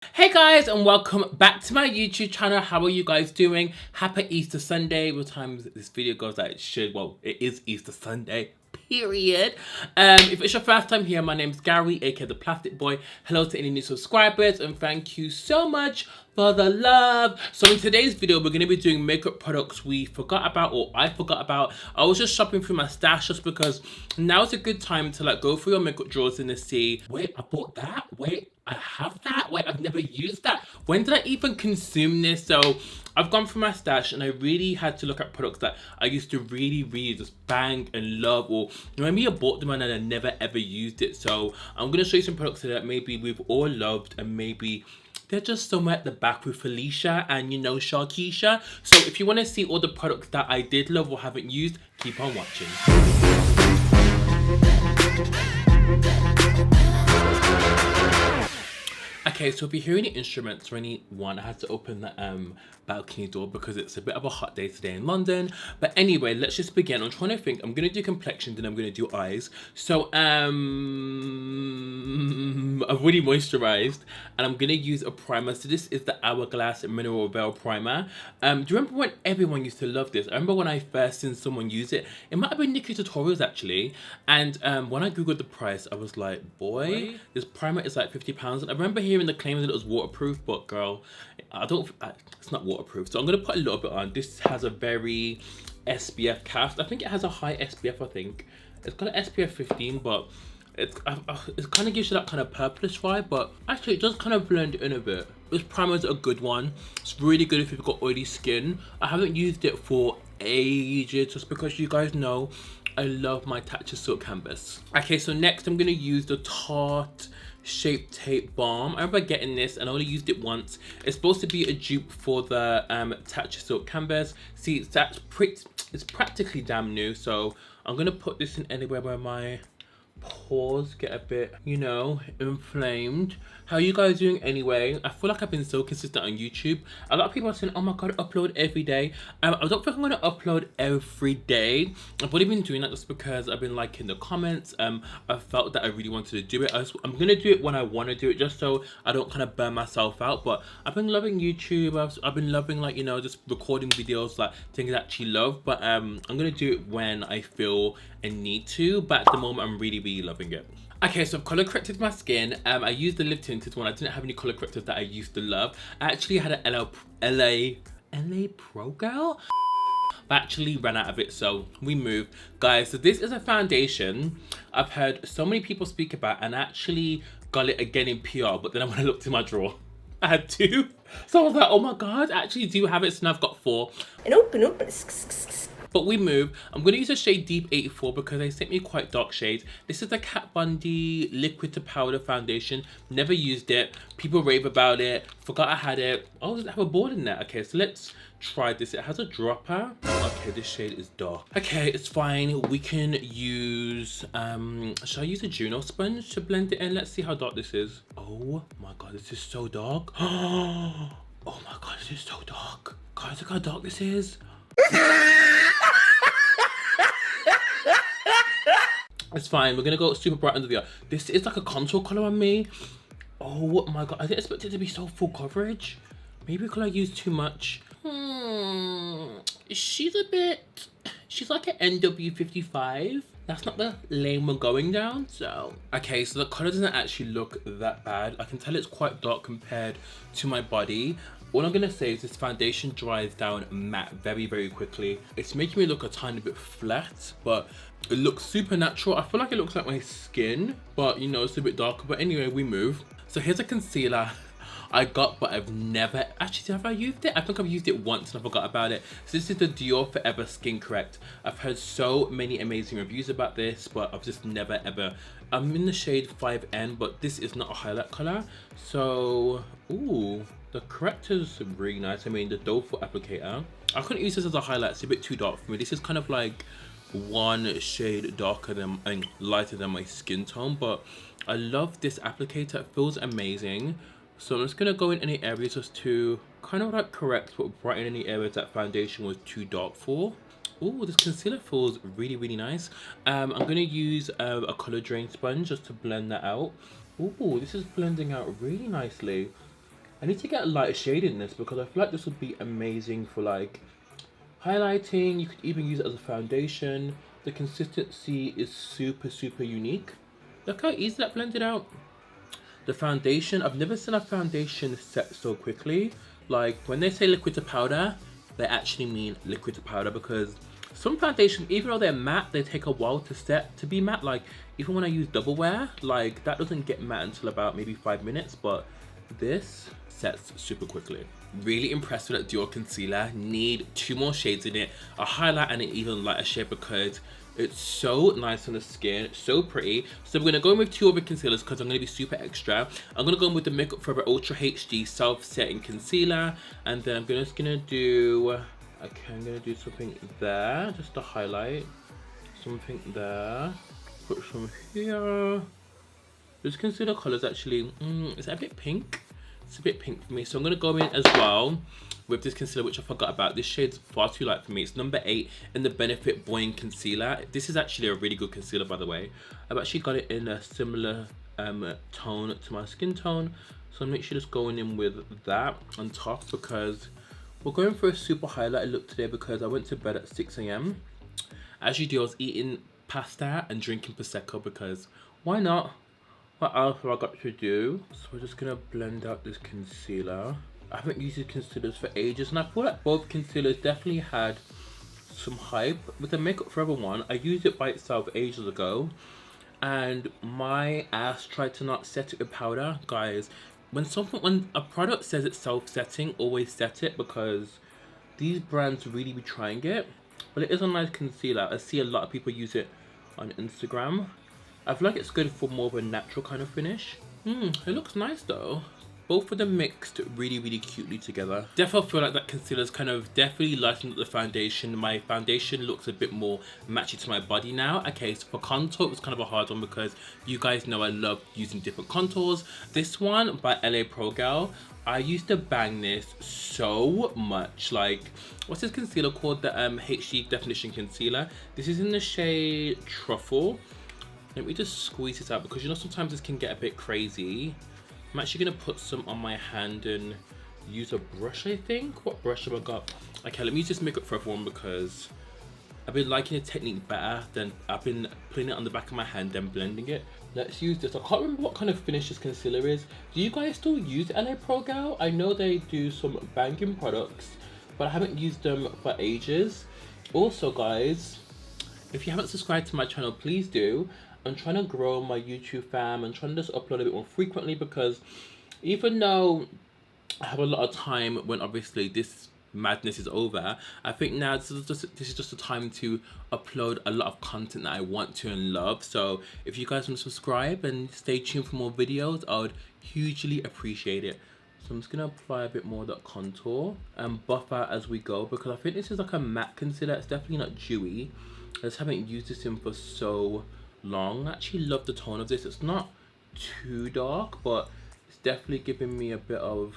Hey guys, and welcome back to my YouTube channel. How are you guys doing? Happy Easter Sunday. What time this video goes out, it should, well, it is Easter Sunday, period. If it's your first time here, my name's Gary, aka the Plastic Boy. Hello to any new subscribers, and thank you so much for the love. So in today's video, we're going to be doing makeup products we forgot about, or I forgot about. I was just shopping through my stash just because now's a good time to like go through your makeup drawers and to see, wait, I bought that? Wait, I have that? Wait, I've never used that. When did I even consume this? So I've gone through my stash and I really had to look at products that I used to really just bang and love, or maybe I bought them and I never ever used it. So I'm going to show you some products that maybe we've all loved and maybe they're just somewhere at the back with Felicia and, you know, Sharkeisha. So if you want to see all the products that I did love or haven't used, keep on watching. Okay, so if you hear any instruments or anyone, I had to open the balcony door because it's a bit of a hot day today in London. But anyway, let's just begin. I'm trying to think. I'm going to do complexion, then I'm going to do eyes. So I've already moisturized and I'm going to use a primer. So this is the Hourglass Mineral Veil Primer. Do you remember when everyone used to love this? I remember when I first seen someone use it. It might have been Nikki Tutorials actually. And when I googled the price, I was like, boy, this primer is like £50. And I remember hearing the claim that it was waterproof, but girl, it's not waterproof. So I'm gonna put a little bit on. This has a very SPF cast. I think it has a high SPF. I think it's got an SPF 15, but it kind of gives you that kind of purplish vibe, but actually it does kind of blend in a bit. This primer is a good one. It's really good if you've got oily skin. I haven't used it for ages just because you guys know I love my Tatcha Silk Canvas. Okay, so next I'm gonna use the Tarte Shape Tape Balm. I remember getting this and I only used it once. It's supposed to be a dupe for the Tatcha Silk Canvas. See, it's practically damn new, so I'm gonna put this in anywhere where my pores get a bit, you know, inflamed. How are you guys doing anyway? I feel like I've been so consistent on YouTube. A lot of people are saying, oh my god, upload every day. I don't think I'm going to upload every day. I've only been doing that just because I've been liking the comments. I felt that I really wanted to do it. I'm going to do it when I want to do it, just so I don't kind of burn myself out. But I've been loving YouTube. I've been loving, like, you know, just recording videos, like things I actually love. But I'm going to do it when I feel a need to. But at the moment, I'm really loving it. Okay, so I've color corrected my skin. I used the lip tinted one. I didn't have any color correctors that I used to love. I actually had an LA Pro Girl, but actually ran out of it, so we moved. Guys, so this is a foundation I've heard so many people speak about, and I actually got it again in PR, but then when I looked in my drawer, I had two. So I was like, oh my god, I actually do have it, so now I've got four. And open. But we move. I'm going to use the shade Deep 84 because they sent me quite dark shades. This is the Kat Von D liquid to powder foundation. Never used it. People rave about it. Forgot I had it. Oh, does it have a board in there? Okay, so let's try this. It has a dropper. Okay, this shade is dark. Okay, it's fine. We can use, shall I use a Juno sponge to blend it in? Let's see how dark this is. Oh my god, this is so dark. Oh my god, this is so dark. Guys, look how dark this is. It's fine. We're gonna go super bright under the eye. This is like a contour color on me. Oh my god, I didn't expect it to be so full coverage. Maybe because I used too much. She's like an NW55. That's not the lane we're going down, so. Okay, so the color doesn't actually look that bad. I can tell it's quite dark compared to my body. All I'm gonna say is this foundation dries down matte very quickly. It's making me look a tiny bit flat, but it looks super natural. I feel like it looks like my skin, but you know, it's a bit darker. But anyway, we move. So here's a concealer I got, but I've never, actually, have I used it? I think I've used it once and I forgot about it. So this is the Dior Forever Skin Correct. I've heard so many amazing reviews about this, but I've just never ever. I'm in the shade 5N, but this is not a highlight color. So, ooh, the corrector's really nice. I mean, the doe foot applicator. I couldn't use this as a highlight. It's a bit too dark for me. This is kind of like one shade darker than and lighter than my skin tone, but I love this applicator. It feels amazing. So I'm just gonna go in any areas just to kind of like correct but brighten any areas that foundation was too dark for. Oh, this concealer feels really nice. I'm gonna use a color drain sponge just to blend that out. Oh, this is blending out really nicely. I need to get a lighter shade in this because I feel like this would be amazing for like highlighting. You could even use it as a foundation. The consistency is super unique. Look how easy that blended out. The foundation, I've never seen a foundation set so quickly. Like when they say liquid to powder, they actually mean liquid to powder, because some foundations, even though they're matte, they take a while to set to be matte. Like even when I use double wear, like that doesn't get matte until about maybe 5 minutes, but this sets super quickly. Really impressed with that dual concealer. Need 2 more shades in it, a highlight and an even lighter shade, because it's so nice on the skin, so pretty. So we're gonna go in with 2 other concealers because I'm gonna be super extra. I'm gonna go in with the Makeup Forever Ultra HD Self-Setting Concealer, and then I'm just gonna do, okay, I'm gonna do something there, just to highlight, something there, put some here. This concealer color is actually, is that a bit pink? It's a bit pink for me, so I'm gonna go in as well with this concealer, which I forgot about. This shade's far too light for me. It's number 8 in the Benefit Buoyant Concealer. This is actually a really good concealer, by the way. I've actually got it in a similar tone to my skin tone, so make sure just going in with that on top, because we're going for a super highlighted look today, because I went to bed at 6 AM. As you do, I was eating pasta and drinking Prosecco, because why not? What else have I got to do? So we're just gonna blend out this concealer. I haven't used these concealers for ages, and I feel like both concealers definitely had some hype. With the Makeup Forever one, I used it by itself ages ago, and my ass tried to not set it with powder. Guys, when a product says it's self-setting, always set it, because these brands really be trying it. But it is a nice concealer. I see a lot of people use it on Instagram. I feel like it's good for more of a natural kind of finish. It looks nice though. Both of them mixed really cutely together. Definitely feel like that concealer's kind of definitely lightened up the foundation. My foundation looks a bit more matchy to my body now. Okay, so for contour, it was kind of a hard one, because you guys know I love using different contours. This one by LA Pro Girl, I used to bang this so much. Like, what's this concealer called? The HD Definition Concealer. This is in the shade Truffle. Let me just squeeze this out, because you know sometimes this can get a bit crazy. I'm actually gonna put some on my hand and use a brush, I think. What brush have I got? Okay, let me use this Makeup Forever one, because I've been liking the technique better than I've been putting it on the back of my hand and blending it. Let's use this. I can't remember what kind of finish this concealer is. Do you guys still use LA Pro Girl? I know they do some banging products, but I haven't used them for ages. Also guys, if you haven't subscribed to my channel, please do. I'm trying to grow my YouTube fam and trying to just upload a bit more frequently, because even though I have a lot of time when obviously this madness is over, I think now this is just a time to upload a lot of content that I want to and love. So if you guys want to subscribe and stay tuned for more videos, I would hugely appreciate it. So I'm just going to apply a bit more of that contour and buff out as we go, because I think this is like a matte concealer. It's definitely not dewy. I just haven't used this in for so long. I actually love the tone of this. It's not too dark, but it's definitely giving me a bit of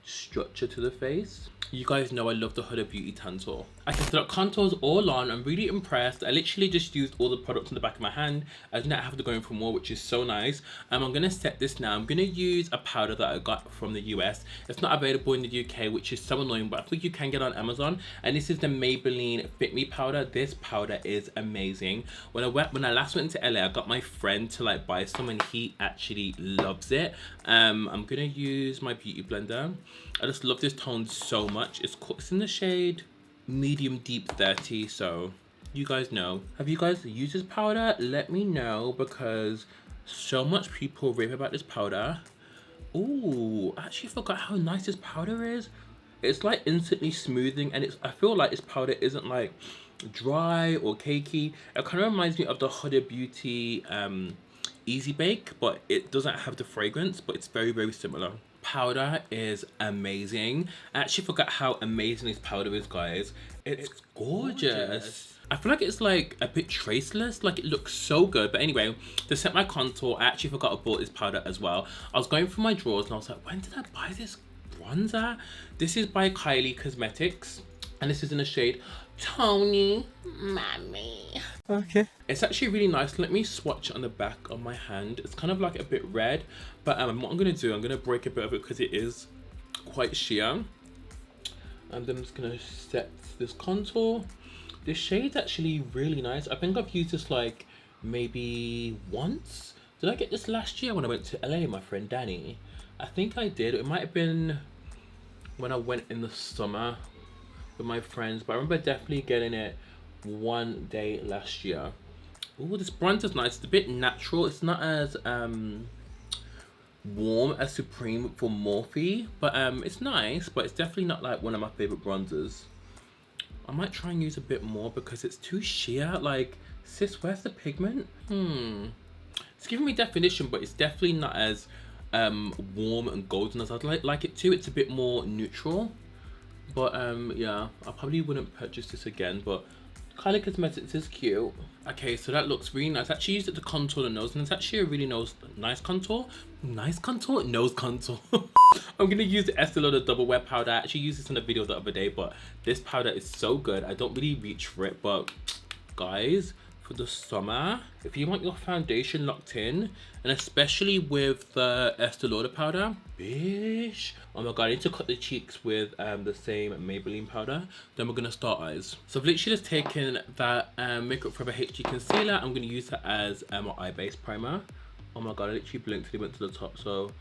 structure to the face. You guys know I love the Huda Beauty Tantour. Okay, so that contour's all on. I'm really impressed. I literally just used all the products on the back of my hand. I did not have to go in for more, which is so nice. I'm gonna set this now. I'm gonna use a powder that I got from the US. It's not available in the UK, which is so annoying, but I think you can get on Amazon. And this is the Maybelline Fit Me powder. This powder is amazing. When I last went to LA, I got my friend to like buy some, and he actually loves it. I'm gonna use my beauty blender. I just love this tone so much. It's in the shade medium deep 30, so you guys know. Have you guys used this powder? Let me know, because so much people rave about this powder. Ooh, I actually forgot how nice this powder is. It's like instantly smoothing, and I feel like this powder isn't like dry or cakey. It kind of reminds me of the Huda Beauty Easy Bake, but it doesn't have the fragrance, but it's very similar. Powder is amazing. I actually forgot how amazing this powder is, guys. It's gorgeous. I feel like it's like a bit traceless, like it looks so good. But anyway, to set my contour, I actually forgot I bought this powder as well. I was going through my drawers and I was like, when did I buy this bronzer? This is by Kylie Cosmetics, and this is in the shade Tony Mommy. Okay. It's actually really nice. Let me swatch on the back of my hand. It's kind of like a bit red, but what I'm gonna do, I'm gonna break a bit of it because it is quite sheer. And then I'm just gonna set this contour. This shade's actually really nice. I think I've used this like maybe once. Did I get this last year when I went to LA with my friend Danny? I think I did. It might have been when I went in the summer with my friends, but I remember definitely getting it one day last year. Oh, this bronzer's nice. It's a bit natural. It's not as warm as Supreme for Morphe, but it's nice, but it's definitely not like one of my favorite bronzers. I might try and use a bit more because it's too sheer. Like, sis, where's the pigment? It's giving me definition, but it's definitely not as warm and golden as I'd like it to. It's a bit more neutral, but yeah, I probably wouldn't purchase this again, but Kylie Cosmetics is cute. Okay, so that looks really nice. I actually used it to contour the nose, and it's actually a really nice contour. Nice contour? Nose contour. I'm gonna use the Estee Lauder Double Wear Powder. I actually used this in a video the other day, but this powder is so good. I don't really reach for it, but guys, for the summer, if you want your foundation locked in, and especially with the Estee Lauder powder, bish. Oh my god, I need to cut the cheeks with the same Maybelline powder. Then we're gonna start eyes. So I've literally just taken that Makeup Forever HD concealer. I'm gonna use that as my eye base primer. Oh my god, I literally blinked and it went to the top, so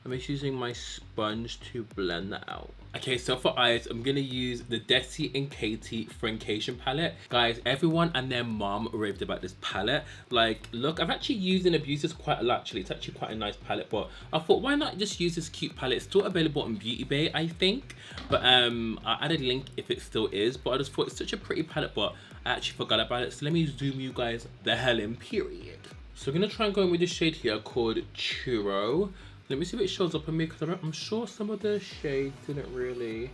I'm just using my sponge to blend that out. Okay, so for eyes, I'm gonna use the Desi and Katie Friendcation palette. Guys, everyone and their mom raved about this palette. Like, look, I've actually used and abused this quite a lot, actually. It's actually quite a nice palette, but I thought, why not just use this cute palette? It's still available on Beauty Bay, I think. But I added a link if it still is, but I just thought it's such a pretty palette, but I actually forgot about it. So let me zoom you guys the hell in, period. So I'm gonna try and go in with this shade here called Churro. Let me see if it shows up on me, because I'm sure some of the shades didn't really...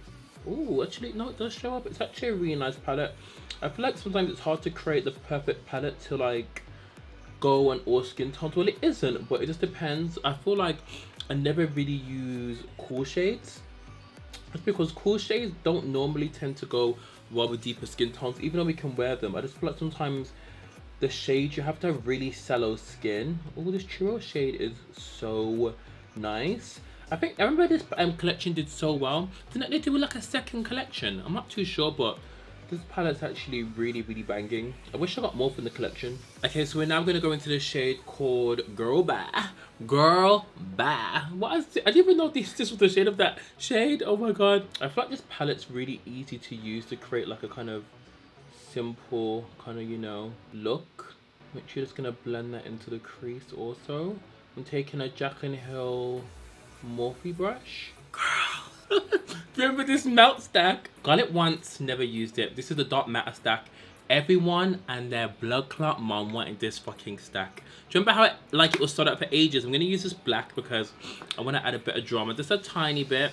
Oh, actually, no, it does show up. It's actually a really nice palette. I feel like sometimes it's hard to create the perfect palette to like go on all skin tones. Well, it isn't, but it just depends. I feel like I never really use cool shades. That's because cool shades don't normally tend to go well with deeper skin tones, even though we can wear them. I just feel like sometimes the shades, you have to have really sallow skin. Oh, this Churro shade is so nice. I remember this collection did so well. Didn't they do like a second collection? I'm not too sure, but this palette's actually really banging. I wish I got more from the collection. Okay, so we're now gonna go into the shade called Girl Bye. Girl Bye. What is it? I didn't even know this was the shade of that shade. Oh my god. I feel like this palette's really easy to use to create like a kind of simple kind of, you know, look. Which you're just gonna blend that into the crease also. I'm taking a Jaclyn Hill Morphe brush. Girl, remember this melt stack? Got it once, never used it. This is the dark matter stack. Everyone and their blood clot mom wanted this fucking stack. Do you remember how it was sold out for ages? I'm gonna use this black because I want to add a bit of drama, just a tiny bit.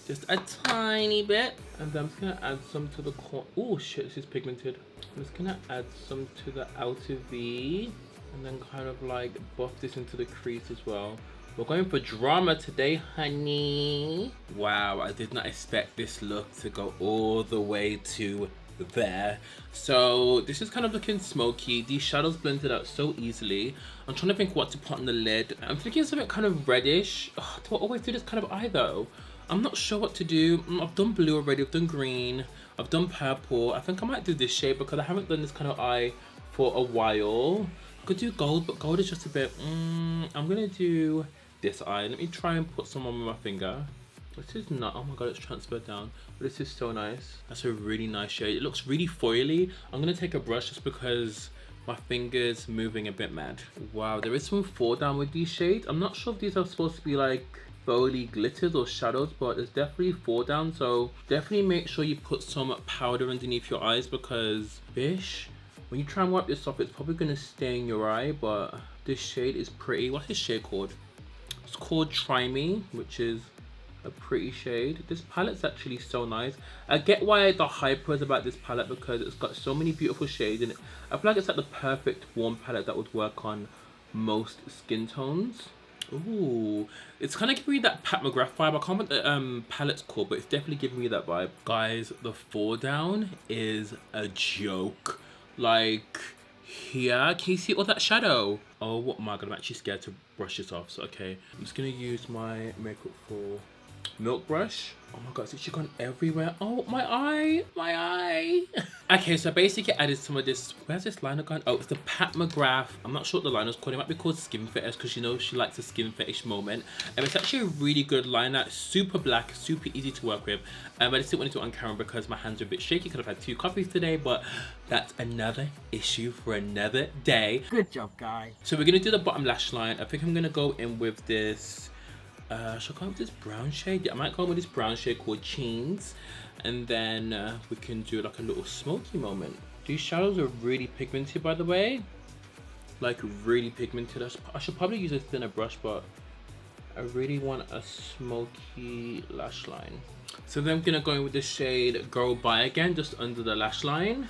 Just a tiny bit. And then I'm just gonna add some to the corner. Oh shit, this is pigmented. I'm just gonna add some to the outer V. And then kind of like buff this into the crease as well. We're going for drama today, honey. Wow, I did not expect this look to go all the way to there. So this is kind of looking smoky. These shadows blended out so easily. I'm trying to think what to put on the lid. I'm thinking something kind of reddish. Oh, do I always do this kind of eye though? I'm not sure what to do. I've done blue already, I've done green, I've done purple. I think I might do this shade because I haven't done this kind of eye for a while. I could do gold, but gold is just a bit, I'm gonna do this eye. Let me try and put some on with my finger. This is not, oh my god, it's transferred down. But this is so nice. That's a really nice shade. It looks really foily. I'm gonna take a brush just because my finger's moving a bit mad. Wow, there is some fall down with these shades. I'm not sure if these are supposed to be like foliy glitters or shadows, but there's definitely fall down. So definitely make sure you put some powder underneath your eyes because, bish, when you try and wipe this off, it's probably gonna stain your eye, but this shade is pretty. What's this shade called? It's called Try Me, which is a pretty shade. This palette's actually so nice. I get why the hype was about this palette because it's got so many beautiful shades in it. I feel like it's like the perfect warm palette that would work on most skin tones. Ooh, it's kind of giving me that Pat McGrath vibe. I can't remember the palette's called, but it's definitely giving me that vibe. Guys, the fall down is a joke. Like, here, can you see all that shadow? Oh my god, I'm actually scared to brush this off. So okay, I'm just gonna use my Makeup for Milk brush. Oh my god, it's actually gone everywhere. Oh, my eye, my eye. Okay, so I basically added some of this. Where's this liner gone? Oh, it's the Pat McGrath. I'm not sure what the liner's called. It might be called Skin Fetish because you know she likes a skin fetish moment. And it's actually a really good liner. Super black, super easy to work with. I just didn't want to do it on camera because my hands are a bit shaky because I've had 2 coffees today, but that's another issue for another day. Good job, guy. So we're gonna do the bottom lash line. I think I'm gonna go in with this. Should I go with this brown shade? Yeah, I might go with this brown shade called Cheens. And then we can do like a little smoky moment. These shadows are really pigmented, by the way. Like really pigmented. I should probably use a thinner brush, but I really want a smoky lash line. So then I'm gonna go in with the shade Girl By again, just under the lash line.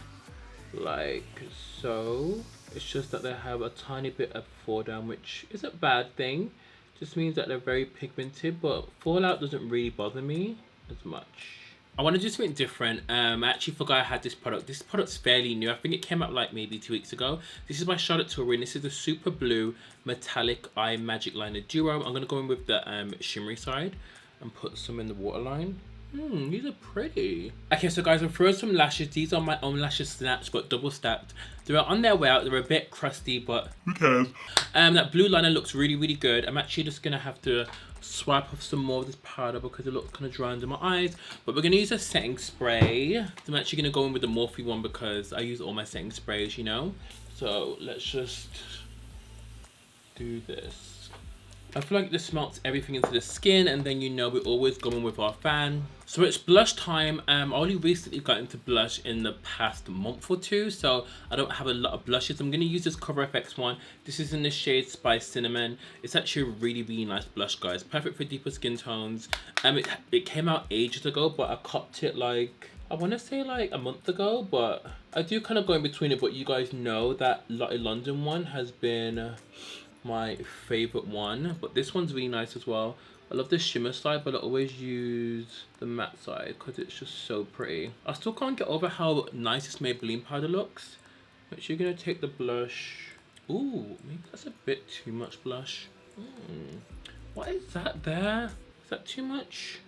Like so. It's just that they have a tiny bit of fall down, which is a bad thing. Just means that they're very pigmented, but fallout doesn't really bother me as much. I want to do something different. I actually forgot I had this product. This product's fairly new. I think it came out like maybe 2 weeks ago. This is by Charlotte Tilbury. This is the Super Blue Metallic Eye Magic Liner Duo. I'm going to go in with the shimmery side and put some in the waterline. These are pretty. Okay, so guys, I'm throwing some lashes. These are my own lashes snatched, but double stacked. They're on their way out. They're a bit crusty, but who cares? That blue liner looks really, really good. I'm actually just gonna have to swipe off some more of this powder because it looks kind of dry under my eyes. But we're gonna use a setting spray. So I'm actually gonna go in with the Morphe one because I use all my setting sprays, you know. So let's just do this. I feel like this melts everything into the skin, and then you know we're always going with our fan. So it's blush time. I only recently got into blush in the past month or 2, so I don't have a lot of blushes. I'm going to use this Cover FX one. This is in the shade Spice Cinnamon. It's actually a really, really nice blush, guys. Perfect for deeper skin tones. It came out ages ago, but I copped it like, I want to say like a month ago, but I do kind of go in between it. But you guys know that Lottie London one has been my favorite one, but this one's really nice as well. I love the shimmer side, but I always use the matte side because it's just so pretty. I still can't get over how nice this Maybelline powder looks. Actually, gonna take the blush. Ooh, maybe that's a bit too much blush. What is that there? Is that too much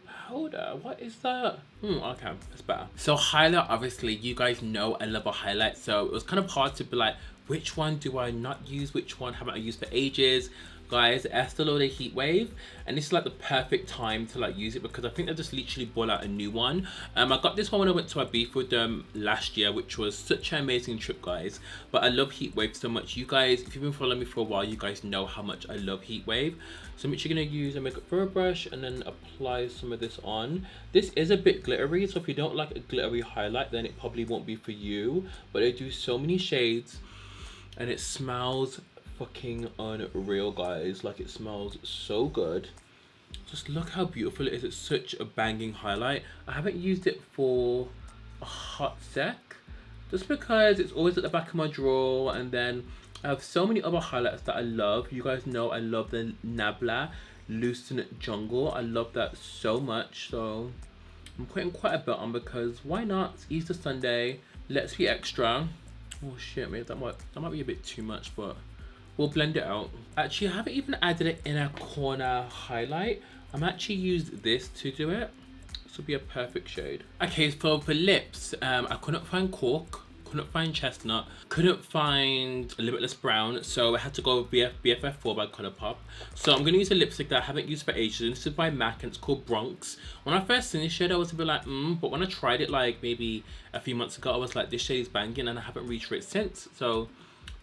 powder? What is that? Okay, that's better. So highlight, obviously, you guys know I love a highlight, so it was kind of hard to be like, which one do I not use? Which one haven't I used for ages? Guys, Estee Lauder Heatwave, and this is like the perfect time to like use it because I think they just literally brought out a new one. I got this one when I went to Ibiza with them last year, which was such an amazing trip, guys. But I love Heatwave so much. You guys, if you've been following me for a while, you guys know how much I love Heatwave. So I'm actually gonna use a makeup fur brush and then apply some of this on. This is a bit glittery, so if you don't like a glittery highlight, then it probably won't be for you. But I do so many shades, and it smells fucking unreal, guys. Like, it smells so good. Just look how beautiful it is. It's such a banging highlight. I haven't used it for a hot sec just because it's always at the back of my drawer, and then I have so many other highlights that I love. You guys know I love the Nabla Lucent Jungle. I love that so much, so I'm putting quite a bit on because why not? It's Easter Sunday, let's be extra. Oh shit, maybe that might be a bit too much, but we'll blend it out. Actually, I haven't even added it in a corner highlight. I'm actually used this to do it. This will be a perfect shade. Okay, so for lips, I couldn't find Cork, couldn't find Chestnut, couldn't find Limitless Brown, so I had to go with BFF4 by Colourpop. So I'm gonna use a lipstick that I haven't used for ages, and this is by MAC, and it's called Bronx. When I first seen this shade, I was a bit like, but when I tried it like maybe a few months ago, I was like, this shade is banging, and I haven't reached for it since. So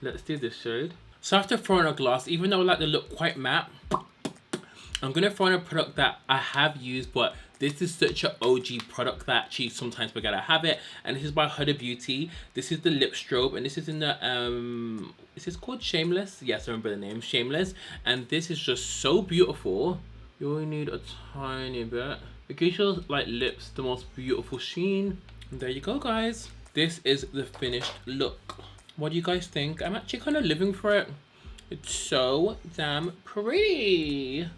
let's do this shade. So after throwing a gloss, even though I like the look quite matte, I'm gonna throw in a product that I have used, but this is such an OG product that actually sometimes forget I have it, and this is by Huda Beauty. This is the lip strobe, and this is in the is this called Shameless? Yes, I remember the name, Shameless. And this is just so beautiful. You only need a tiny bit. It gives your like lips the most beautiful sheen. And there you go, guys. This is the finished look. What do you guys think? I'm actually kind of living for it. It's so damn pretty.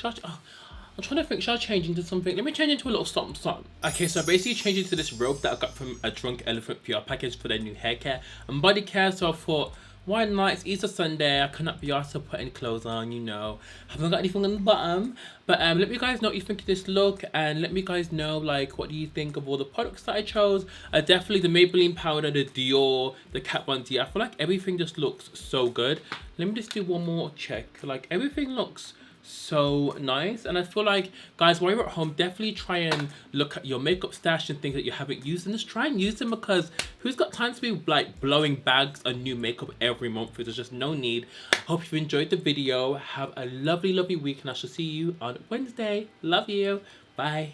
I'm trying to think, should I change into something? Let me change into a little something. Okay, so I basically changed into this robe that I got from a Drunk Elephant PR package for their new hair care and body care. So I thought, why not? It's Easter Sunday. I cannot be asked to put any clothes on, you know. Haven't got anything on the bottom. But let me guys know what you think of this look, and let me guys know like what do you think of all the products that I chose. Definitely the Maybelline powder, the Dior, the Kat Von D. I feel like everything just looks so good. Let me just do one more check. Like everything looks so nice, and I feel like guys, while you're at home, definitely try and look at your makeup stash and things that you haven't used, and just try and use them, because who's got time to be like blowing bags on new makeup every month? There's just no need. Hope you enjoyed the video. Have a lovely week, and I shall see you on Wednesday. Love you. Bye.